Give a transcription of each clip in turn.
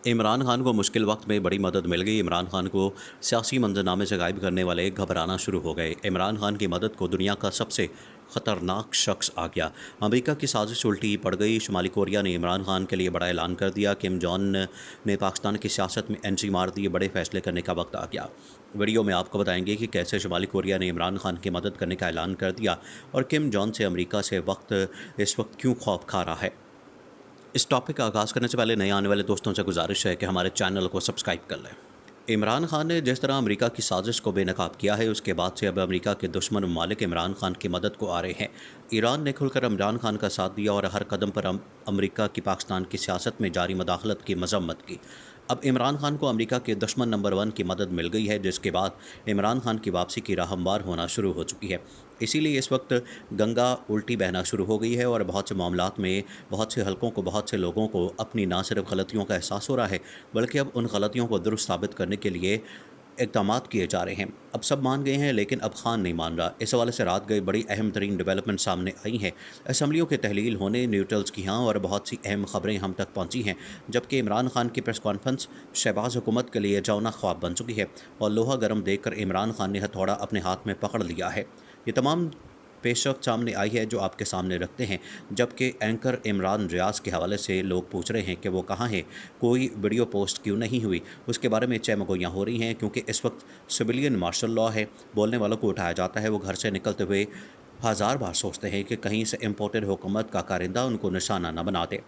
इमरान खान को मुश्किल वक्त में बड़ी मदद मिल गई। इमरान खान को सियासी मंजरनामे से गायब करने वाले घबराना शुरू हो गए। इमरान खान की मदद को दुनिया का सबसे ख़तरनाक शख्स आ गया। अमेरिका की साजिश उल्टी पड़ गई। शुमाली कोरिया ने इमरान खान के लिए बड़ा ऐलान कर दिया। किम जॉन ने पाकिस्तान की सियासत में एंट्री मार दी। बड़े फैसले करने का वक्त आ गया। वीडियो में आपको बताएंगे कि कैसे शुमाली कोरिया ने इमरान खान की मदद करने का ऐलान कर दिया और किम जॉन से अमेरिका से इस वक्त क्यों खौफ खा रहा है। इस टॉपिक का आगाज़ करने से पहले नए आने वाले दोस्तों से गुजारिश है कि हमारे चैनल को सब्सक्राइब कर लें। इमरान खान ने जिस तरह अमेरिका की साजिश को बेनकाब किया है, उसके बाद से अब अमेरिका के दुश्मन ममालिक इमरान खान की मदद को आ रहे हैं। ईरान ने खुलकर इमरान खान का साथ दिया और हर कदम पर अमेरिका की पाकिस्तान की सियासत में जारी मदाखलत की मजम्मत की। अब इमरान खान को अमेरिका के दुश्मन नंबर 1 की मदद मिल गई है, जिसके बाद इमरान खान की वापसी की राह हमवार होना शुरू हो चुकी है। इसीलिए इस वक्त गंगा उल्टी बहना शुरू हो गई है और बहुत से मामलात में बहुत से हलकों को, बहुत से लोगों को अपनी ना सिर्फ गलतियों का एहसास हो रहा है, बल्कि अब उन गलतियों को दुरुस्त साबित करने के लिए इक़दामात किए जा रहे हैं। अब सब मान गए हैं, लेकिन अब खान नहीं मान रहा। इस हवाले से रात गई बड़ी अहम तरीन डेवलपमेंट सामने आई हैं। असम्बलियों के तहलील होने, न्यूट्रल्स की हाँ और बहुत सी अहम खबरें हम तक पहुँची हैं, जबकि इमरान खान की प्रेस कॉन्फ्रेंस शहबाज हुकूमत के लिए जौना ख्वाब बन चुकी है और लोहा गर्म देखकर इमरान खान ने हथौड़ा अपने हाथ में पकड़ लिया है। ये तमाम पेशरफ सामने आई है जो आपके सामने रखते हैं, जबकि एंकर इमरान रियाज के हवाले से लोग पूछ रहे हैं कि वो कहाँ हैं, कोई वीडियो पोस्ट क्यों नहीं हुई। उसके बारे में चहमगोइयाँ हो रही हैं, क्योंकि इस वक्त सिविलियन मार्शल लॉ है। बोलने वालों को उठाया जाता है। वो घर से निकलते हुए हज़ार बार सोचते हैं कि कहीं से इम्पोर्टेड हुकूमत का कारिंदा उनको निशाना न बना दे।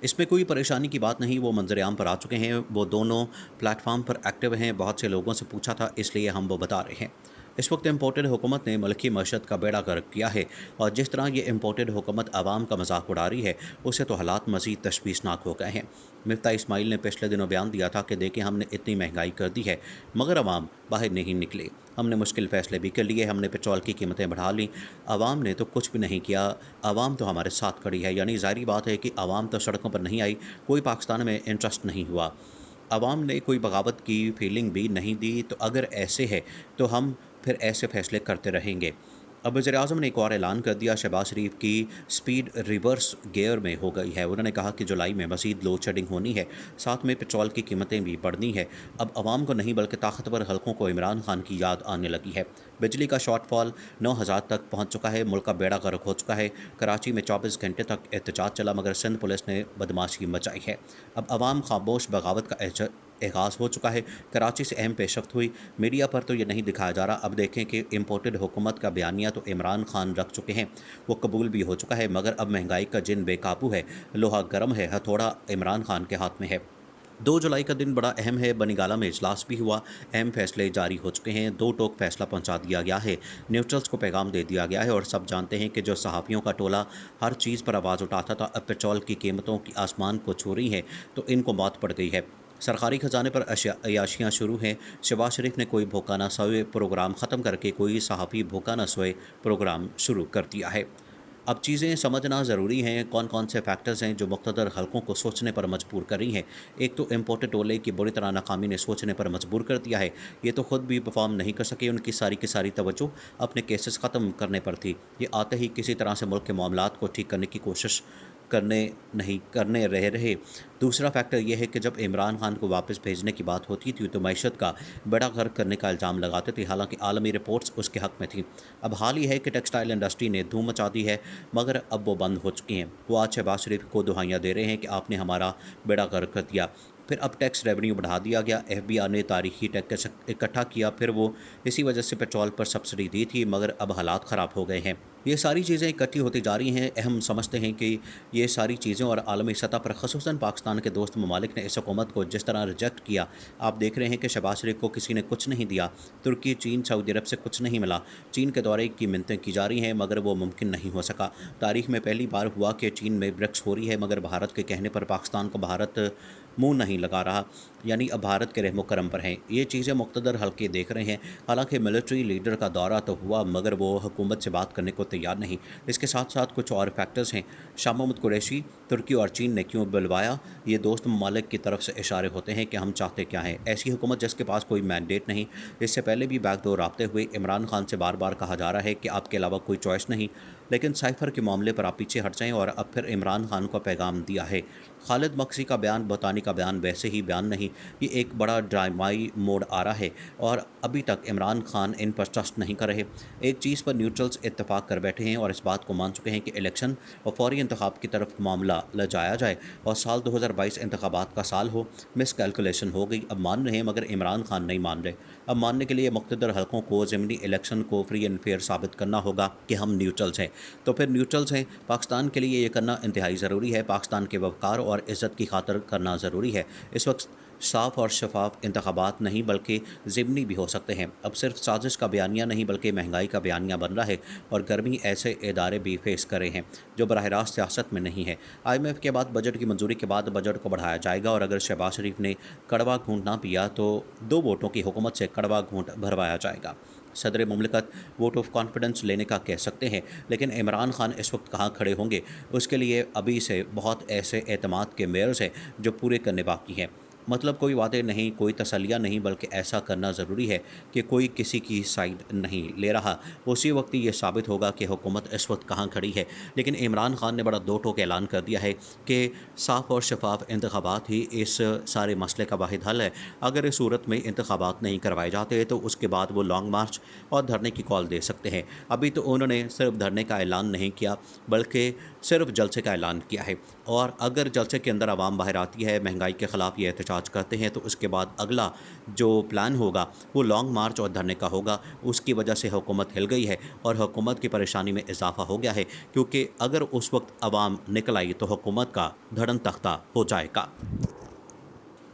इसमें कोई परेशानी की बात नहीं। वो मंजर आम पर आ चुके हैं। वो दोनों प्लेटफार्म पर एक्टिव हैं। बहुत से लोगों से पूछा था, इसलिए हम वो बता रहे हैं। इस वक्त इम्पोर्टेड हुकूमत ने मुल्की मशत का बेड़ा गर्क किया है और जिस तरह ये इम्पोर्टेड हुकूमत आवाम का मजाक उड़ा रही है, उससे तो हालात मज़ीद तशवीशनाक हो गए हैं। मिफ्ता इस्माइल ने पिछले दिनों बयान दिया था कि देखें, हमने इतनी महंगाई कर दी है मगर आवाम बाहर नहीं निकले। हमने मुश्किल फ़ैसले भी कर लिए, हमने पेट्रोल की कीमतें बढ़ा लीं, आवाम ने तो कुछ भी नहीं किया। आवाम तो हमारे साथ खड़ी है। यानी ज़ाहिर बात है कि आवाम तो सड़कों पर नहीं आई, कोई पाकिस्तान में इंटरेस्ट नहीं हुआ, आवाम ने कोई बगावत की फीलिंग भी नहीं दी। तो अगर ऐसे है तो हम फिर ऐसे फैसले करते रहेंगे। अब वज़ीर-ए-आज़म ने एक और ऐलान कर दिया। शहबाज शरीफ की स्पीड रिवर्स गियर में हो गई है। उन्होंने कहा कि जुलाई में मज़ीद लोड शेडिंग होनी है, साथ में पेट्रोल की कीमतें भी बढ़नी है। अब आवाम को नहीं बल्कि ताकतवर हलकों को इमरान खान की याद आने लगी है। बिजली का शॉर्टफॉल 9000 तक पहुँच चुका है। मुल्क का बेड़ा गर्क हो चुका है। कराची में 24 घंटे तक एहतजाज चला, मगर सिंध पुलिस ने बदमाशी मचाई है। अब आवाम खामोश बगावत का आगाज़ हो चुका है। कराची से अहम पेशरफ्त हुई। मीडिया पर तो ये नहीं दिखाया जा रहा। अब देखें कि इम्पोर्टेड हुकूमत का बयानिया तो इमरान खान रख चुके हैं, वो कबूल भी हो चुका है, मगर अब महंगाई का जिन बेकाबू है, लोहा गर्म है, हथौड़ा इमरान खान के हाथ में है। 2 जुलाई का दिन बड़ा अहम है। बनीगाला में इजलास भी हुआ, अहम फैसले जारी हो चुके हैं। 2 टोक फैसला पहुंचा दिया गया है, न्यूट्रल्स को पैगाम दे दिया गया है और सब जानते हैं कि जो सहाफ़ियों का टोला हर चीज़ पर आवाज़ उठाता था, अब पेट्रोल की कीमतों की आसमान को छू रही हैं, तो इनको मौत पड़ गई है। सरकारी ख़जाने पर अयाशियाँ शुरू हैं। शहबाज शरीफ ने कोई भूखा ना सोए प्रोग्राम ख़त्म करके कोई सहाफ़ी भूखा ना सोए प्रोग्राम शुरू कर दिया है। अब चीज़ें समझना ज़रूरी हैं, कौन कौन से फैक्टर्स हैं जो मुख्तदर हलकों को सोचने पर मजबूर कर रही हैं। एक तो इम्पोर्टेड टोले की बुरी तरह नाकामी ने सोचने पर मजबूर कर दिया है। ये तो ख़ुद भी परफॉर्म नहीं कर सके, उनकी सारी की सारी तवज्जो अपने केसेस ख़त्म करने पर थी। ये आते ही किसी तरह से मुल्क के मामलात को ठीक करने की कोशिश करने रहे। दूसरा फैक्टर यह है कि जब इमरान खान को वापस भेजने की बात होती थी तो मैशत का बेड़ा गर्क करने का इल्ज़ाम लगाते थे, हालांकि आलमी रिपोर्ट्स उसके हक़ में थी। अब हाल ही है कि टेक्सटाइल इंडस्ट्री ने धूम मचा दी है, मगर अब वो बंद हो चुकी हैं। वो आज शहबाज शरीफ को दुहाइयाँ दे रहे हैं कि आपने हमारा बेड़ा गर्क कर दिया। फिर अब टैक्स रेवेन्यू बढ़ा दिया गया। FBI ने तारीखी टैक्स इकट्ठा किया, फिर वो इसी वजह से पेट्रोल पर सब्सिडी दी थी, मगर अब हालात ख़राब हो गए हैं। ये सारी चीज़ें इकट्ठी होती जा रही हैं। अहम समझते हैं कि ये सारी चीज़ें और आलमी सतह पर ख़ुसूसन पाकिस्तान के दोस्त ममालिक ने इस हुकूमत को जिस तरह रिजेक्ट किया, आप देख रहे हैं कि शहबाज शरीफ को किसी ने कुछ नहीं दिया। तुर्की, चीन, सऊदी अरब से कुछ नहीं मिला। चीन के दौरे की मिन्नतें की जा रही हैं, मगर वो मुमकिन नहीं हो सका। तारीख में पहली बार हुआ कि चीन में ब्रिक्स हो रही है, मगर भारत के कहने पर पाकिस्तान को भारत मुंह नहीं लगा रहा, यानी अब भारत के रहमो करम पर हैं। ये चीज़ें मुक़्तदर हल्के देख रहे हैं। हालांकि मिलिट्री लीडर का दौरा तो हुआ, मगर वो हुकूमत से बात करने को तैयार नहीं। इसके साथ साथ कुछ और फैक्टर्स हैं। शाह महमूद कुरैशी, तुर्की और चीन ने क्यों बुलवाया, ये दोस्त ममालिक की तरफ से इशारे होते हैं कि हम चाहते क्या हैं। ऐसी हुकूमत जिसके पास कोई मैंडेट नहीं। इससे पहले भी बैकडोर राब्ते हुए इमरान खान से बार बार कहा जा रहा है कि आपके अलावा कोई चॉइस नहीं। लेकिन साइफर के मामले पर आप पीछे हट जाएं और अब फिर इमरान खान को पैगाम दिया है। खालिद मकसी का बयान बतानी का बयान वैसे ही बयान नहीं, ये एक बड़ा ड्रामाई मोड़ आ रहा है और अभी तक इमरान खान इन पर ट्रस्ट नहीं कर रहे। एक चीज़ पर न्यूट्रल्स इत्तेफाक कर बैठे हैं और इस बात को मान चुके हैं कि इलेक्शन और फौरी इंतखाब की तरफ मामला ले जाया जाए और साल 2022 इंतखाबात का साल हो। मिस कैलकुलेशन हो गई, अब मान रहे हैं मगर इमरान खान नहीं मान रहे। अब मानने के लिए मुख्तदर हलकों को ज़िमनी इलेक्शन को फ्री एंड फेयर साबित करना होगा कि हम न्यूट्रल्स हैं। तो फिर न्यूट्रल्स हैं, पाकिस्तान के लिए ये करना इंतहाई ज़रूरी है, पाकिस्तान के वक़ार और इज़्ज़त की खातिर करना ज़रूरी है। इस वक्त साफ़ और शफाफ इंतखाबात नहीं बल्कि ज़िमनी भी हो सकते हैं। अब सिर्फ साजिश का बयानिया नहीं बल्कि महंगाई का बयानिया बन रहा है और गर्मी ऐसे इदारे भी फेस कर रहे हैं जो बराह रास्त सियासत में नहीं है। IMF के बाद बजट की मंजूरी के बाद बजट को बढ़ाया जाएगा और अगर शहबाज शरीफ ने कड़वा घूंट ना पिया तो 2 वोटों की हुकूमत से कड़वा घूंट भरवाया जाएगा। सदर मुमलिकत वोट ऑफ कॉन्फिडेंस लेने का कह सकते हैं, लेकिन इमरान खान इस वक्त कहाँ खड़े होंगे उसके लिए अभी से बहुत ऐसे एतमाद के मेयर्स हैं जो पूरे करने बाकी हैं। मतलब कोई वादे नहीं, कोई तसलियाँ नहीं, बल्कि ऐसा करना ज़रूरी है कि कोई किसी की साइड नहीं ले रहा। उसी वक्त ये साबित होगा कि हुकूमत इस वक्त कहाँ खड़ी है। लेकिन इमरान खान ने बड़ा दो टोक ऐलान कर दिया है कि साफ़ और शफाफ इंतखाबात ही इस सारे मसले का वाहिद हल है। अगर इस सूरत में इंतखाबात नहीं करवाए जाते तो उसके बाद वो लॉन्ग मार्च और धरने की कॉल दे सकते हैं। अभी तो उन्होंने सिर्फ धरने का ऐलान नहीं किया बल्कि सिर्फ जलसे का ऐलान किया है और अगर जलसे के अंदर आवाम बाहर आती है, महंगाई के ख़िलाफ़ ये एहतजाज करते हैं तो उसके बाद अगला जो प्लान होगा वो लॉन्ग मार्च और धरने का होगा। उसकी वजह से हुकूमत हिल गई है और हुकूमत की परेशानी में इजाफा हो गया है, क्योंकि अगर उस वक्त आवाम निकल आई तो हुकूमत का धड़न तख्ता हो जाएगा।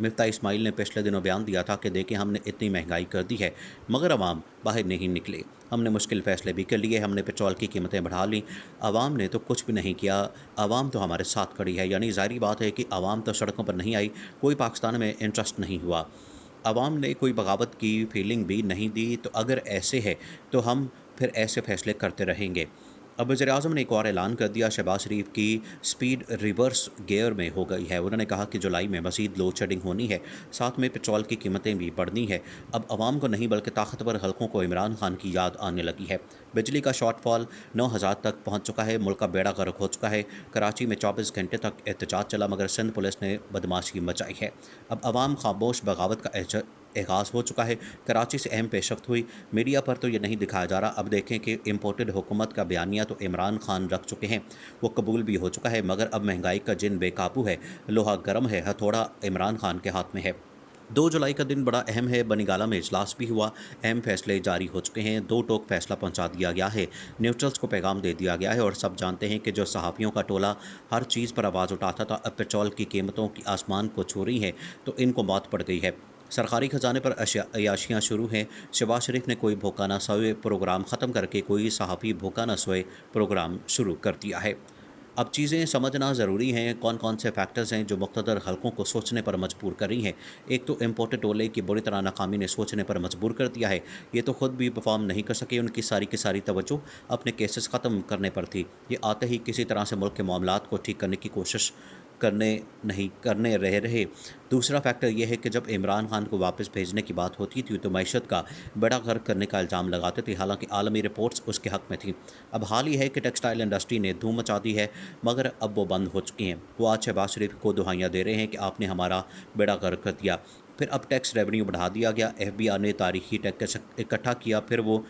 मिफ्ता इस्माइल ने पिछले दिनों बयान दिया था कि देखें हमने इतनी महंगाई कर दी है मगर आवाम बाहर नहीं निकले, हमने मुश्किल फ़ैसले भी कर लिए, हमने पेट्रोल की कीमतें बढ़ा ली, आवाम ने तो कुछ भी नहीं किया, आवाम तो हमारे साथ खड़ी है। यानी ज़ाहिर बात है कि आवाम तो सड़कों पर नहीं आई, कोई पाकिस्तान में इंटरेस्ट नहीं हुआ, आवाम ने कोई बगावत की फीलिंग भी नहीं दी। तो अगर ऐसे है तो हम फिर ऐसे फ़ैसले करते रहेंगे। अब वज़ीर-ए-आज़म ने एक और ऐलान कर दिया, शहबाज शरीफ की स्पीड रिवर्स गियर में हो गई है। उन्होंने कहा कि जुलाई में मज़ीद लोड शेडिंग होनी है, साथ में पेट्रोल की कीमतें भी बढ़नी है। अब आवाम को नहीं बल्कि ताकतवर हलकों को इमरान खान की याद आने लगी है। बिजली का शॉर्टफॉल 9000 तक पहुँच चुका है, मुल्क का बेड़ा गर्क हो चुका है। कराची में 24 घंटे तक एहतजाज चला मगर सिंध पुलिस ने बदमाशी मचाई है। अब आवाम खामोश बगावत का आगाज़ हो चुका है। कराची से अहम पेशरफ्त हुई, मीडिया पर तो ये नहीं दिखाया जा रहा। अब देखें कि इम्पोर्टेड हुकूमत का बयानिया तो इमरान खान रख चुके हैं, वो कबूल भी हो चुका है, मगर अब महंगाई का जिन बेकाबू है, लोहा गर्म है, हथौड़ा इमरान खान के हाथ में है। 2 जुलाई का दिन बड़ा अहम है, बनीगाला में इजलास भी हुआ, अहम फैसले जारी हो चुके हैं, 2 टोक फैसला पहुंचा दिया गया है, न्यूट्रल्स को पैगाम दे दिया गया है और सब जानते हैं कि जो सहाफ़ियों का टोला हर चीज़ पर आवाज़ उठाता था, अब पेट्रोल की कीमतों की आसमान को छू रही हैं तो इनको मौत पड़ गई है। सरकारी ख़जाने पर अयाशियाँ शुरू हैं। शहबाज शरीफ ने कोई भूखा ना सोए प्रोग्राम ख़त्म करके कोई सहाफ़ी भूखा ना सोए प्रोग्राम शुरू कर दिया है। अब चीज़ें समझना ज़रूरी हैं, कौन कौन से फैक्टर्स हैं जो मुख्तदर हलकों को सोचने पर मजबूर कर रही हैं। एक तो इम्पोर्टेड टोले की बुरी तरह नाकामी ने सोचने पर मजबूर कर दिया है, ये तो ख़ुद भी परफॉर्म नहीं कर सके, उनकी सारी की सारी तवज्जो अपने केसेस ख़त्म करने पर थी। ये आते ही किसी तरह से मुल्क के मामलात को ठीक करने की कोशिश करने रहे। दूसरा फैक्टर यह है कि जब इमरान खान को वापस भेजने की बात होती थी तो मईशत का बड़ा गर्क करने का इल्ज़ाम लगाते थे, हालांकि आलमी रिपोर्ट्स उसके हक़ में थी। अब हाल ही है कि टेक्सटाइल इंडस्ट्री ने धूम मचा दी है मगर अब वो बंद हो चुकी हैं। वो आज शहबाज शरीफ को दुहाइयाँ दे रहे हैं कि आपने हमारा बेड़ा गर्क कर दिया। फिर अब टैक्स रेवेन्यू बढ़ा दिया गया, FBI ने तारीखी टैक्स इकट्ठा किया, फिर वो